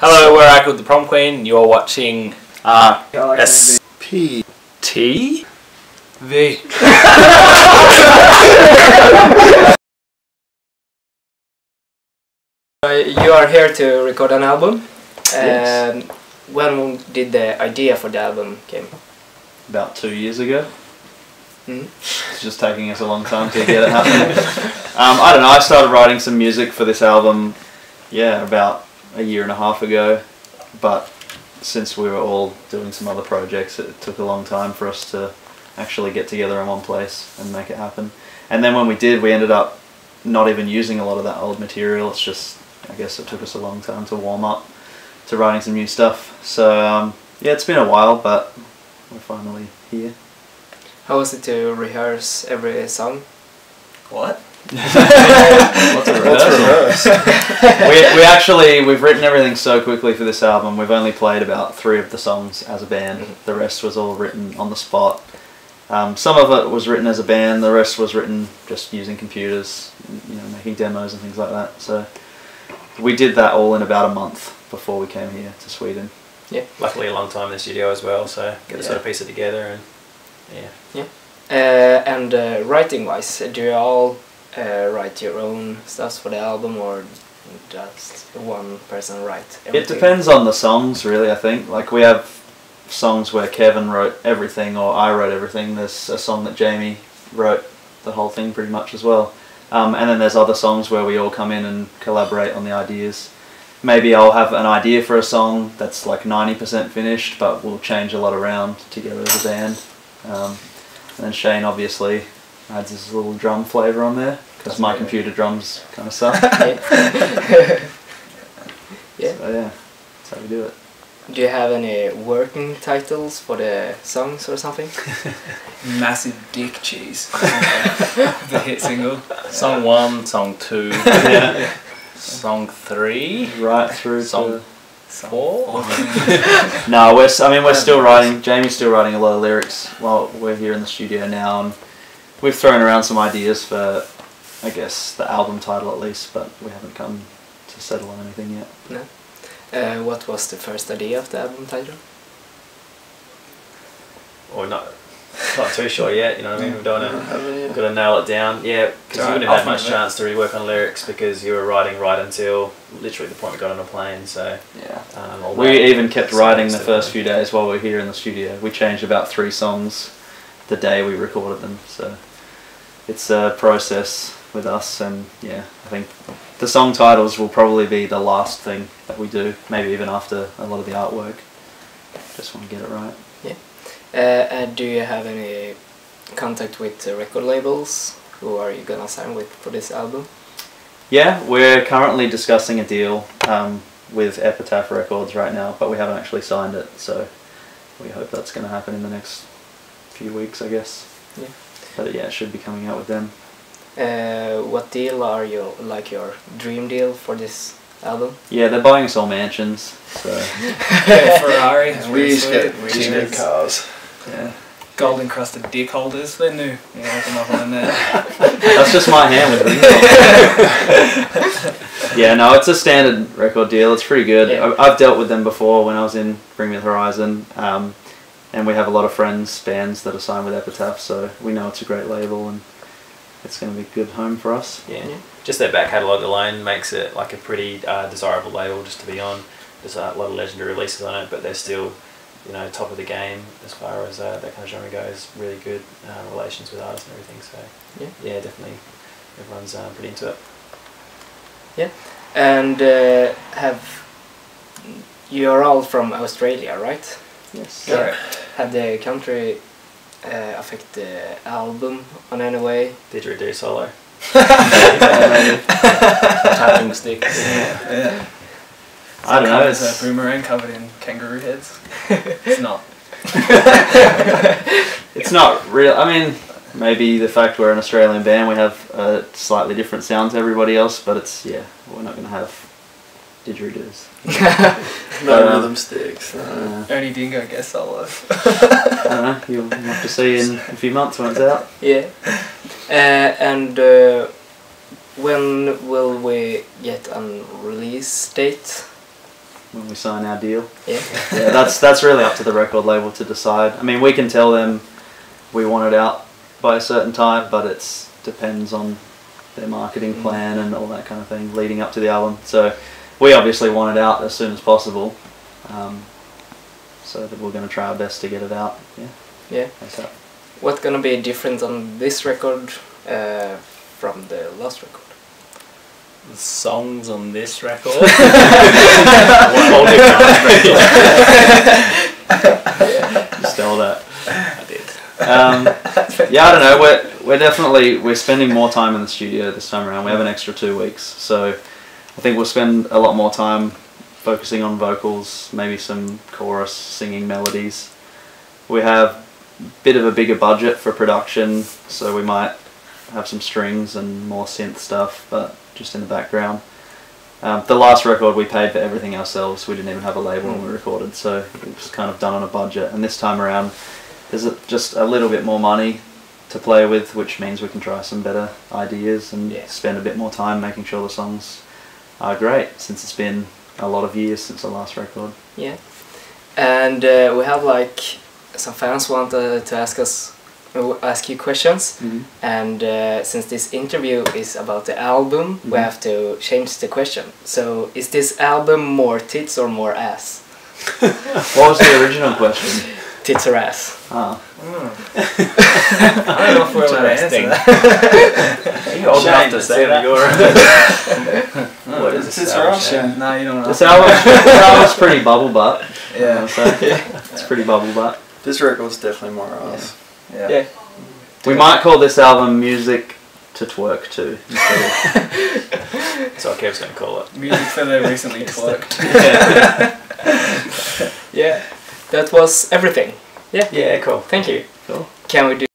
Hello, we're Echo the Prom Queen. You're watching Rsptv. You are here to record an album. Yes. When did the idea for the album came? About 2 years ago. Mm. It's just taking us a long time to get it happening. I don't know, I started writing some music for this album, about a year and a half ago, but since we were all doing some other projects, it took a long time for us to actually get together in one place and make it happen. And then when we did, we ended up not even using a lot of that old material. It's just, I guess it took us a long time to warm up to writing some new stuff. So it's been a while, but we're finally here. How was it to rehearse every song? What? What's a rehearse? We've written everything so quickly for this album. We've only played about 3 of the songs as a band. The rest was all written on the spot. Some of it was written as a band. The rest was written just using computers, making demos and things like that. So we did that all in about a month before we came here to Sweden. Yeah, luckily a long time in the studio as well, so get to sort of piece it together and And writing-wise, do you all write your own stuff for the album, or just one person write everything? It depends on the songs, really, I think. Like, we have songs where Kevin wrote everything or I wrote everything. There's a song that Jamie wrote the whole thing pretty much as well. And then there's other songs where we all come in and collaborate on the ideas. Maybe I'll have an idea for a song that's like 90% finished, but we'll change a lot around together as a band. And then Shane obviously adds his little drum flavour on there, because my computer drums kind of suck. Yeah. So that's how we do it. Do you have any working titles for the songs or something? Massive Dick Cheese. The hit single. Song 1, Song 2, Song 3, Right through Song 4. No, we're still writing. Jamie's still writing a lot of lyrics while we're here in the studio now, and we've thrown around some ideas for, I guess, the album title at least, but we haven't come to settle on anything yet. No. What was the first idea of the album title? Or not too sure yet, you know what I mean? We've got to nail it down. Yeah, because you wouldn't have had much chance to rework on lyrics because you were writing right until literally the point we got on a plane. So we even kept writing the first few days while we were here in the studio. We changed about 3 songs the day we recorded them. So it's a process with us, and I think the song titles will probably be the last thing that we do, maybe even after a lot of the artwork. Just want to get it right. Do you have any contact with record labels? Who are you gonna sign with for this album? Yeah, we're currently discussing a deal with Epitaph Records right now, but we haven't actually signed it, so we hope that's going to happen in the next few weeks, I guess. Yeah. But it should be coming out with them. What deal are your dream deal for this album? Yeah, they're buying us all mansions, so... Ferrari. We each get 2 new cars. Yeah. Gold encrusted dick holders. They're new. Yeah, open up on there. That's just my hand with it. Yeah, no, it's a standard record deal. It's pretty good. Yeah. I've dealt with them before when I was in Bring Me the Horizon, and we have a lot of friends, bands that are signed with Epitaph, so we know it's a great label and it's going to be a good home for us. Yeah, just their back catalogue alone makes it like a pretty desirable label just to be on. There's a lot of legendary releases on it, but they're still, top of the game as far as that kind of genre goes. Really good relations with artists and everything. So yeah, definitely, everyone's pretty into it. Yeah, and you're all from Australia, right? Yes. Yeah. Have the country affect the album on any way? Didgeridoo solo. Tapping sticks. Yeah. I don't know. It's a boomerang covered in kangaroo heads. It's not. It's not real. I mean, maybe the fact we're an Australian band, we have a slightly different sound to everybody else, but we're not going to have didgeridoos. No rhythm sticks. Only Dingo gets solo. I don't know. You'll have to see in a few months when it's out. Yeah. And when will we get a release date? when we sign our deal. Yeah. Yeah, that's really up to the record label to decide. I mean, we can tell them we want it out by a certain time, but it depends on their marketing plan and all that kind of thing leading up to the album. So we obviously want it out as soon as possible. So that we're going to try our best to get it out. Yeah. Yeah. That's that. What's gonna be different on this record from the last record? The songs on this record. One whole different record. You stole that. I did. Yeah, I don't know. We're spending more time in the studio this time around. We have an extra 2 weeks, so I think we'll spend a lot more time focusing on vocals, maybe some chorus, singing melodies. We have a bit of a bigger budget for production, so we might have some strings and more synth stuff, but just in the background. The last record we paid for everything ourselves. We didn't even have a label when we recorded, so it was kind of done on a budget. And this time around, there's just a little bit more money to play with, which means we can try some better ideas and spend a bit more time making sure the songs are great, since it's been a lot of years since the last record. Yeah. And we have like some fans want to ask you questions, and since this interview is about the album, we have to change the question. So, is this album more tits or more ass? What was the original question? Tits or ass? Ah. I don't know if we're allowed to answer that. You old enough to say that. What is this? Russian. No, you don't know. This album's pretty bubble butt. Yeah. It's pretty bubble butt. This record's definitely more ass. Yeah. We might call this album Music to Twerk To. That's what Kev's going to call it. Music for the recently twerked. Yeah. That was everything. Yeah. Yeah, cool. Thank you. Cool. Can we do